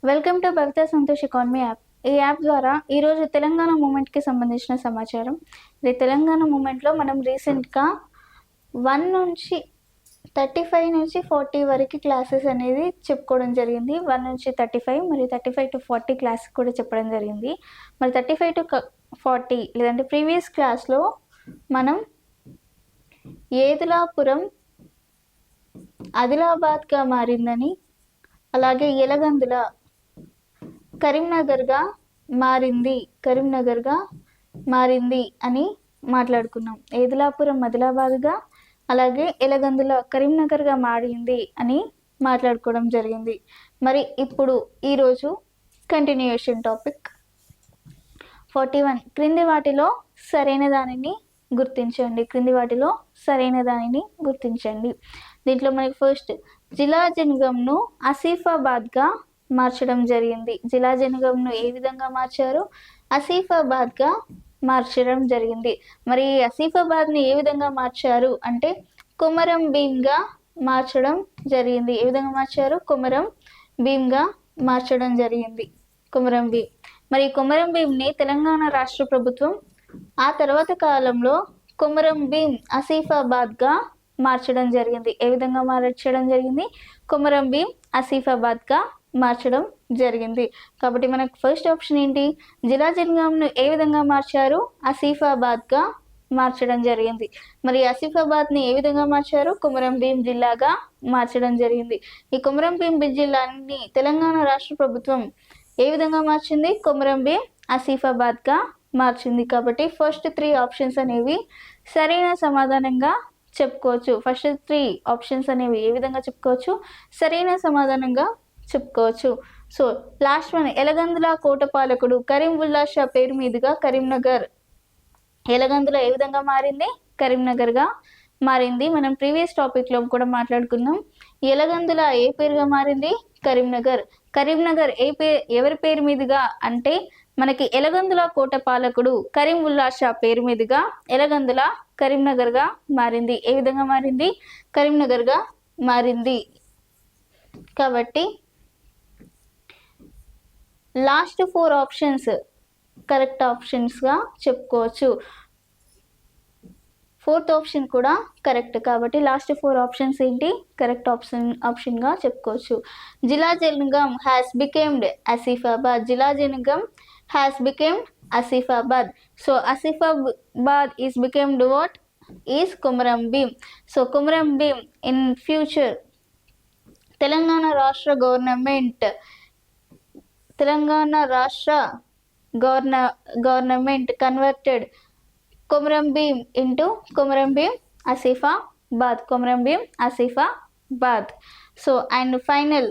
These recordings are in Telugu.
Welcome to Bhavitha Santosh economy app. ఈ యాప్ ద్వారా ఈరోజు తెలంగాణ మూమెంట్కి సంబంధించిన సమాచారం. ఇది తెలంగాణ మూమెంట్లో మనం రీసెంట్గా 1 నుంచి 35 నుంచి 40 వరకు క్లాసెస్ అనేది చెప్పుకోవడం జరిగింది. 1 నుంచి 35 మరియు 35 to 40 క్లాస్ కూడా చెప్పడం జరిగింది. మరి 35 to 40 లేదంటే ప్రీవియస్ క్లాస్లో మనం ఏదులాపురం ఆదిలాబాద్గా మారిందని, అలాగే ఎలగందుల కరీంనగర్గా మారింది అని మాట్లాడుకున్నాం. ఏదులాపురం ఆదిలాబాద్గా, అలాగే ఎలగందుల కరీంనగర్గా మారింది అని మాట్లాడుకోవడం జరిగింది. మరి ఇప్పుడు ఈరోజు కంటిన్యూయేషన్ టాపిక్ 41. క్రింది వాటిలో సరైన దానిని గుర్తించండి. దీంట్లో మనకి ఫస్ట్ జిలాజనగంను ఆసిఫాబాద్గా మార్చడం జరిగింది. జిలాజనగంను ఏ విధంగా మార్చారు? ఆసిఫాబాద్గా మార్చడం జరిగింది. మరి ఆసిఫాబాద్ని ఏ విధంగా మార్చారు అంటే కొమరం భీమ్గా మార్చడం జరిగింది. ఏ విధంగా మార్చారు? కొమరం భీమ్గా మార్చడం జరిగింది. కొమరం భీమ్. మరి కొమరం భీమ్ని తెలంగాణ రాష్ట్ర ప్రభుత్వం ఆ తర్వాత కాలంలో కొమరం భీమ్ ఆసిఫాబాద్గా మార్చడం జరిగింది. ఏ విధంగా మార్చడం జరిగింది? కొమరం భీమ్ ఆసిఫాబాద్గా మార్చడం జరిగింది. కాబట్టి మనకు ఫస్ట్ ఆప్షన్ ఏంటి? జిలాజనగంను ఏ విధంగా మార్చారు? ఆసిఫాబాద్గా మార్చడం జరిగింది. మరి ఆసిఫాబాద్ని ఏ విధంగా మార్చారు? కొమరం భీం జిల్లాగా మార్చడం జరిగింది. ఈ కొమరం భీం జిల్లాని తెలంగాణ రాష్ట్ర ప్రభుత్వం ఏ విధంగా మార్చింది? కొమరం భీం ఆసిఫాబాద్గా మార్చింది. కాబట్టి ఫస్ట్ 3 ఆప్షన్స్ అనేవి సరైన సమాధానంగా చెప్పుకోవచ్చు. ఫస్ట్ 3 ఆప్షన్స్ అనేవి ఏ విధంగా చెప్పుకోవచ్చు? సరైన సమాధానంగా చెప్పుకోవచ్చు. సో లాస్ట్ వన్, ఎలగందుల కోటపాలకుడు కరీం ఉల్లా షా పేరు మీదుగా కరీంనగర్. ఎలగందుల ఏ విధంగా మారింది? కరీంనగర్గా మారింది. మనం ప్రీవియస్ టాపిక్లో కూడా మాట్లాడుకున్నాం. ఎలగందుల ఏ పేరుగా మారింది? కరీంనగర్. కరీంనగర్ ఎవరి పేరు మీదుగా అంటే మనకి ఎలగందుల కోటపాలకుడు కరీం ఉల్లా షా పేరు మీదుగా ఎలగందుల కరీంనగర్గా మారింది. ఏ విధంగా మారింది? కరీంనగర్గా మారింది. కాబట్టి లాస్ట్ 4 ఆప్షన్స్ కరెక్ట్ ఆప్షన్స్గా చెప్పుకోవచ్చు. 4th ఆప్షన్ కూడా కరెక్ట్. కాబట్టి లాస్ట్ 4 ఆప్షన్స్ ఏంటి? కరెక్ట్ ఆప్షన్గా చెప్పుకోవచ్చు. Jilajanagam has became Asifabad. Jilajanagam has became Asifabad. So Asifabad is became what? Is Komaram Bheem. So Komaram Bheem in future Telangana రాష్ట్ర government converted Komaram Bheem into Komaram Bheem Asifabad. So and final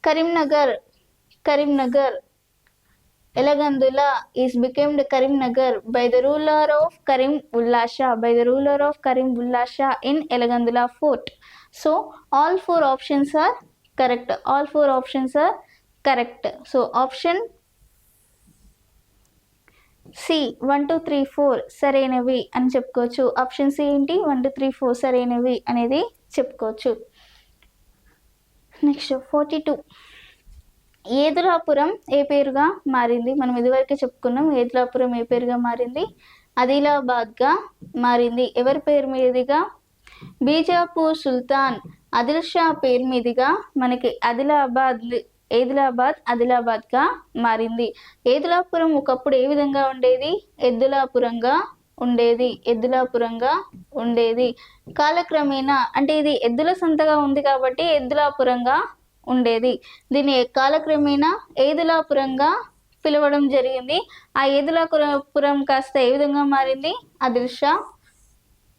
Karimnagar Elagandula is became Karimnagar by the ruler of Karim Ullah Shah in Elagandula fort. So all 4 options are correct. So option C 1 2 3 4 సరైనవి అని చెప్పుకోవచ్చు. ఆప్షన్ సి ఏంటి? 1 2 3 4 సరైనవి అనేది చెప్పుకోవచ్చు. నెక్స్ట్ 42. ఏదులాపురం ఏ పేరుగా మారింది? మనం ఇదివరకే చెప్పుకున్నాం. ఏదులాపురం ఏ పేరుగా మారింది? ఆదిలాబాద్గా మారింది. ఎవరి పేరు మీదుగా? బీజాపూర్ సుల్తాన్ ఆదిల్ షా పేరు మీదుగా మనకి ఆదిలాబాద్గా మారింది. ఏదులాపురం ఒకప్పుడు ఏ విధంగా ఉండేది? ఎద్దులాపురంగా ఉండేది. కాలక్రమేణా అంటే ఇది ఎద్దుల సంతగా ఉంది కాబట్టి ఎద్దులాపురంగా ఉండేది. దీన్ని కాలక్రమేణా ఏదులాపురంగా పిలవడం జరిగింది. ఆ ఏదులాపురం కాస్త ఏ విధంగా మారింది? ఆదిల్ షా,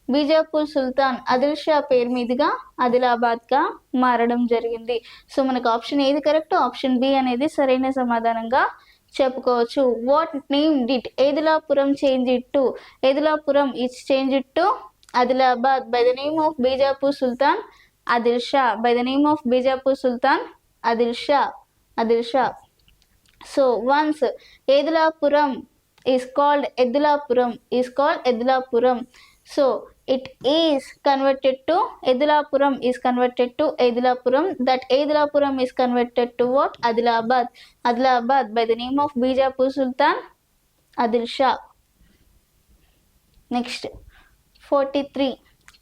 బీజాపూర్ సుల్తాన్ ఆదిల్ షా పేరు మీదుగా ఆదిలాబాద్గా మారడం జరిగింది. సో మనకు ఆప్షన్ ఏది కరెక్ట్? ఆప్షన్ బి అనేది సరైన సమాధానంగా చెప్పుకోవచ్చు. What name did Edulapuram change it to? Edulapuram it's change it to Adilabad by the name of Bijapur సుల్తాన్ Adil Shah. So once Edulapuram is called Eddulapuram. So it is converted to Edilapuram is converted to Edilapuram. That Edilapuram is converted to what? Adilabad. Adilabad by the name of Bijapur Sultan Adil Shah. Next 43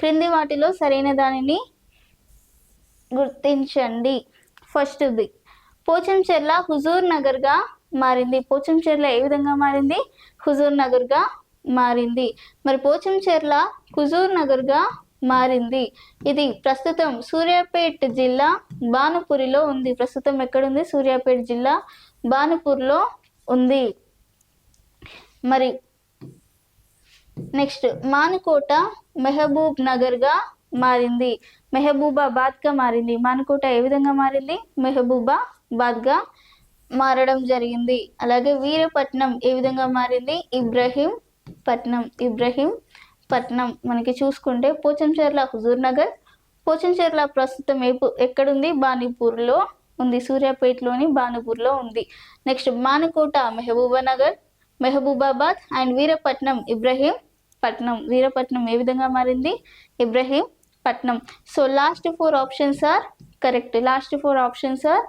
క్రింది వాటిలో సరైన దానిని గుర్తించండి. ఫస్ట్ది పోచంచెర్ల హుజూర్ నగర్గా మారింది. పోచంచెర్ల ఏ విధంగా మారింది? హుజూర్ నగర్గా మారింది. మరి పోచంచెర్ల హుజూర్ నగర్గా మారింది. ఇది ప్రస్తుతం సూర్యాపేట్ జిల్లా భానుపురిలో ఉంది. ప్రస్తుతం ఎక్కడుంది? సూర్యాపేట్ జిల్లా భానుపూర్లో ఉంది. మరి నెక్స్ట్ మానుకోట మెహబూబ్ నగర్గా మారింది. మెహబూబాబాద్గా మారింది. మానుకోట ఏ విధంగా మారింది? మెహబూబాబాద్గా మారడం జరిగింది. అలాగే వీరపట్నం ఏ విధంగా మారింది? ఇబ్రహీంపట్నం. ఇబ్రహీంపట్నం మనకి చూసుకుంటే పోచంచెర్ల హుజూర్ నగర్. పోచంచెర్ల ప్రస్తుతం ఎక్కడుంది? బాణిపూర్లో ఉంది. సూర్యాపేటలోని బాణిపూర్లో ఉంది. Next Manukota Mahabubnagar, Mahabubabad and Veerapatnam Ibrahimpatnam. వీరపట్నం ఏ విధంగా మారింది? Ibrahimpatnam. So last 4 options are correct. Last 4 options are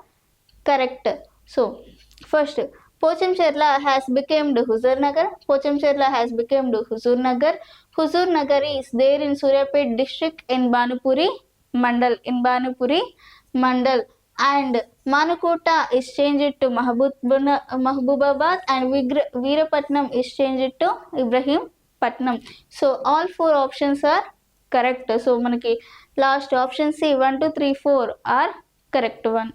correct. So first Pochamcherla has become Huzur Nagar. Pochamcherla has become Huzur Nagar. Huzur Nagar is there in Suryapet district in Banupuri Mandal. In Banupuri Mandal. And Manukota is changed to Mahbubabad and Veerapatnam is changed to Ibrahimpatnam. So all 4 options are correct. So manaki last option C 1 2 3 4 are correct one.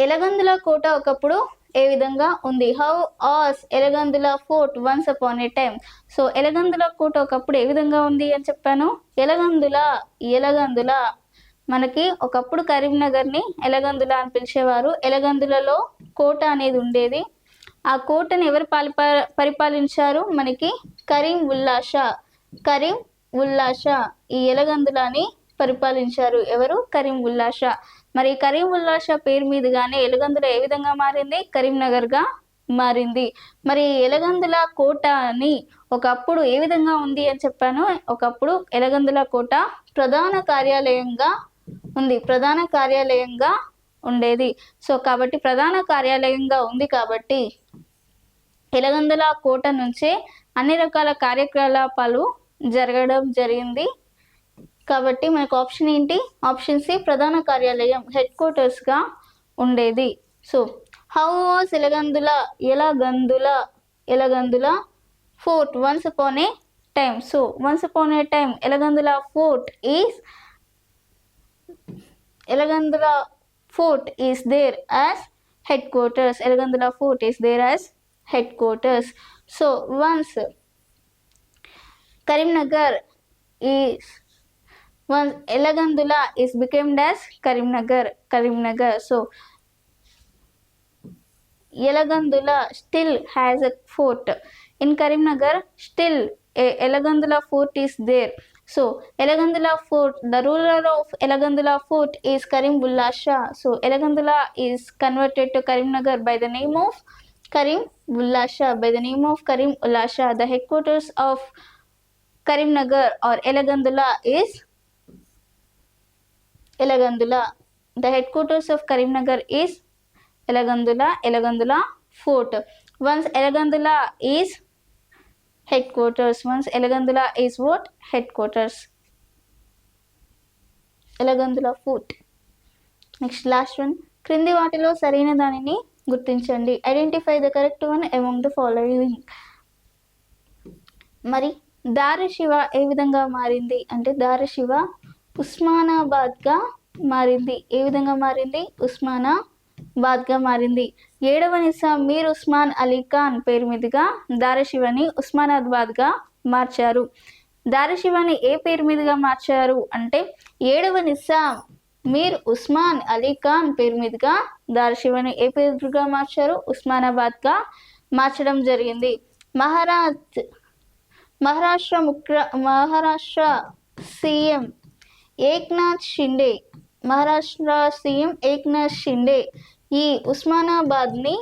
Elagandula కోట ఒకప్పుడు ఏ విధంగా ఉంది? How as Elagandula fort once upon a time. So Elagandula కోట ఒకప్పుడు ఏ విధంగా ఉంది అని చెప్పాను. ఎలగందుల మనకి ఒకప్పుడు కరీంనగర్ని ఎలగందుల అని పిలిచేవారు. ఎలగందులలో కోట అనేది ఉండేది. ఆ కోటను ఎవరు పరిపాలించారు? మనకి కరీం ఉల్లా షా ఈ ఎలగందులని పరిపాలించారు. ఎవరు? కరీం ఉల్లా షా. మరి కరీం ఉల్లా షా పేరు మీదుగానే ఎలగందుల ఏ విధంగా మారింది? కరీంనగర్గా మారింది. మరి ఎలగందుల కోట అని ఒకప్పుడు ఏ విధంగా ఉంది అని చెప్పాను. ఒకప్పుడు ఎలగందుల కోట ప్రధాన కార్యాలయంగా ఉంది. ప్రధాన కార్యాలయంగా ఉండేది. సో కాబట్టి ప్రధాన కార్యాలయంగా ఉంది కాబట్టి ఎలగందుల కోట నుంచే అన్ని రకాల కార్యకలాపాలు జరగడం జరిగింది. కాబట్టి మనకు ఆప్షన్ ఏంటి? ఆప్షన్ సి ప్రధాన కార్యాలయం హెడ్ క్వార్టర్స్గా ఉండేది. So how was Elagandula fort once upon a time. So once upon a time Elagandula fort is there as headquarters. Elagandula fort is there as headquarters. So once Karimnagar is once Elagandula is became as Karimnagar. So Elagandula still has a fort. In Karimnagar still Elagandula fort is there. So Elagandula fort, the ruler of Elagandula fort is Karim Ulla Shah. So Elagandula is converted to Karimnagar by the name of Karim Ulla Shah. The headquarters of Karimnagar or Elagandula is Elagandula. The headquarters of Karimnagar is Elagandula fort. Once Elagandula is headquarters. Once Elagandula is what? Headquarters. Elagandula fort. Next last one. క్రింది వాటిలో సరైన దానిని గుర్తించండి. Identify the correct one among the following. మరి దారశివ ఏ విధంగా మారింది అంటే దారశివ ఉస్మానాబాద్గా మారింది. ఏ విధంగా మారింది? ఉస్మానాబాద్గా మారింది. 7వ నిజాం మీర్ ఉస్మాన్ అలీ ఖాన్ పేరు మీదుగా దారశివని ఉస్మానాబాద్గా మార్చారు. దారశివని ఏ పేరు మీదుగా మార్చారు అంటే 7వ నిజాం మీర్ ఉస్మాన్ అలీ ఖాన్ పేరు మీదుగా దారశివని ఏ పేరుగా మార్చారు? ఉస్మానాబాద్గా మార్చడం జరిగింది. మహారాష్ట్ర సీఎం ఏక్నాథ్ షిండే ఈ ఉస్మానాబాద్ని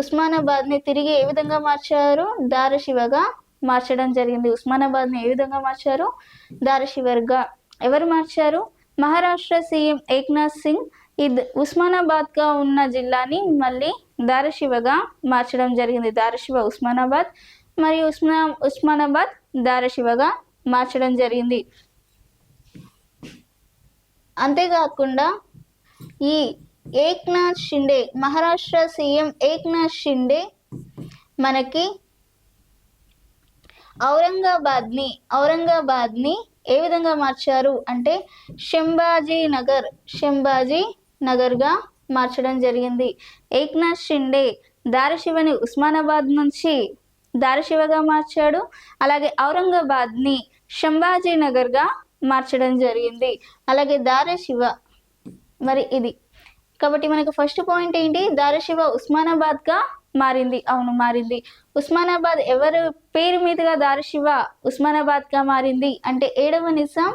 ఉస్మానాబాద్ని తిరిగి ఏ విధంగా మార్చారు? దారశివగా మార్చడం జరిగింది. ఉస్మానాబాద్ని ఏ విధంగా మార్చారు? దారశివగా. ఎవరు మార్చారు? మహారాష్ట్ర సీఎం ఏక్నాథ్ సింగ్ ఉస్మానాబాద్గా ఉన్న జిల్లాని మళ్ళీ దారశివగా మార్చడం జరిగింది. దారశివ ఉస్మానాబాద్ మరియు ఉస్మానాబాద్ దారశివగా మార్చడం జరిగింది. అంతేకాకుండా ఈ ఏక్నాథ్ షిండే, మహారాష్ట్ర సీఎం ఏక్నాథ్ షిండే మనకి ఔరంగాబాద్ని ఏ విధంగా మార్చారు అంటే శంభాజీ నగర్గా మార్చడం జరిగింది. ఏక్నాథ్ షిండే దారశివని ఉస్మానాబాద్ నుంచి దారశివగా మార్చాడు. అలాగే ఔరంగాబాద్ని శంభాజీ నగర్గా మార్చడం జరిగింది. అలాగే దారశివ మరి ఇది కాబట్టి మనకు ఫస్ట్ పాయింట్ ఏంటి? దారశివ ఉస్మానాబాద్గా మారింది. అవును, మారింది. ఉస్మానాబాద్ ఎవరు పేరు మీదుగా దారశివ ఉస్మానాబాద్గా మారింది అంటే 7వ నిజాం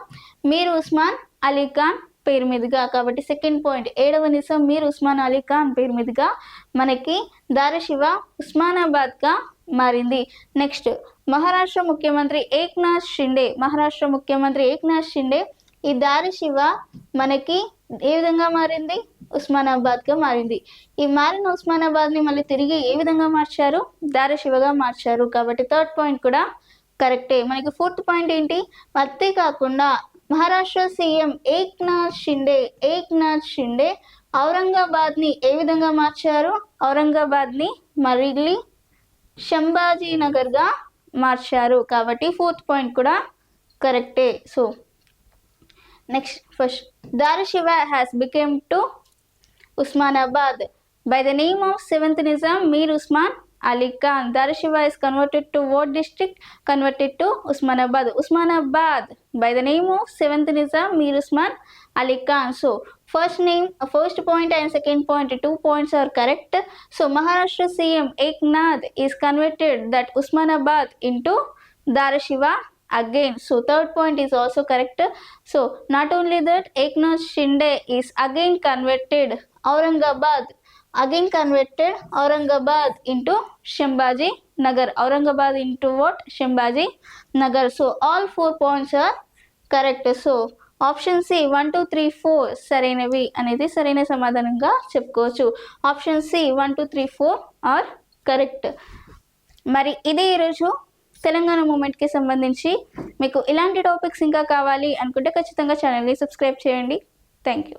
మీర్ ఉస్మాన్ అలీ ఖాన్ పేరు మీదుగా. కాబట్టి సెకండ్ పాయింట్, 7వ నిజాం మీర్ ఉస్మాన్ అలీ ఖాన్ పేరు మీదుగా మనకి దారశివ ఉస్మానాబాద్గా మారింది. నెక్స్ట్, మహారాష్ట్ర ముఖ్యమంత్రి ఏక్నాథ్ షిండే ఈ దారశివ మనకి ఏ విధంగా మారింది? ఉస్మానాబాద్గా మారింది. ఈ మారిన ఉస్మానాబాద్ని మళ్ళీ తిరిగి ఏ విధంగా మార్చారు? దారశివగా మార్చారు. కాబట్టి థర్డ్ పాయింట్ కూడా కరెక్టే. మనకి ఫోర్త్ పాయింట్ ఏంటి? అంతేకాకుండా మహారాష్ట్ర సీఎం ఏక్నాథ్ షిండే ఔరంగాబాద్ని ఏ విధంగా మార్చారు? ఔరంగాబాద్ని మళ్ళీ శంభాజీ నగర్గా మార్చారు. కాబట్టి ఫోర్త్ పాయింట్ కూడా కరెక్టే. So next, first, Darashiva has become to Usmanabad by the name of 7th Nizam Mir Usman Ali Khan. Darashiva is converted to what district? Converted to Usmanabad. Usmanabad by the name of 7th Nizam Mir Usman Ali Khan. So first point and second point, 2 points are correct. So Maharashtra CM Eknath is converted that Usmanabad into Darashiva again. So third point is also correct. So not only that, Eknath Shinde is again converted Aurangabad into Shambhaji Nagar. Aurangabad into what? Shambhaji Nagar. So all 4 points are correct. So option C 1 2 3 4 సరైనవి అనేది సరైన సమాధానంగా చెప్పుకోవచ్చు. Option C 1 2 3 4 are correct. మరి ఇది ఈరోజు తెలంగాణ మూమెంట్కి సంబంధించి. మీకు ఇలాంటి టాపిక్స్ ఇంకా కావాలి అనుకుంటే ఖచ్చితంగా ఛానల్ని సబ్స్క్రైబ్ చేయండి. Thank you.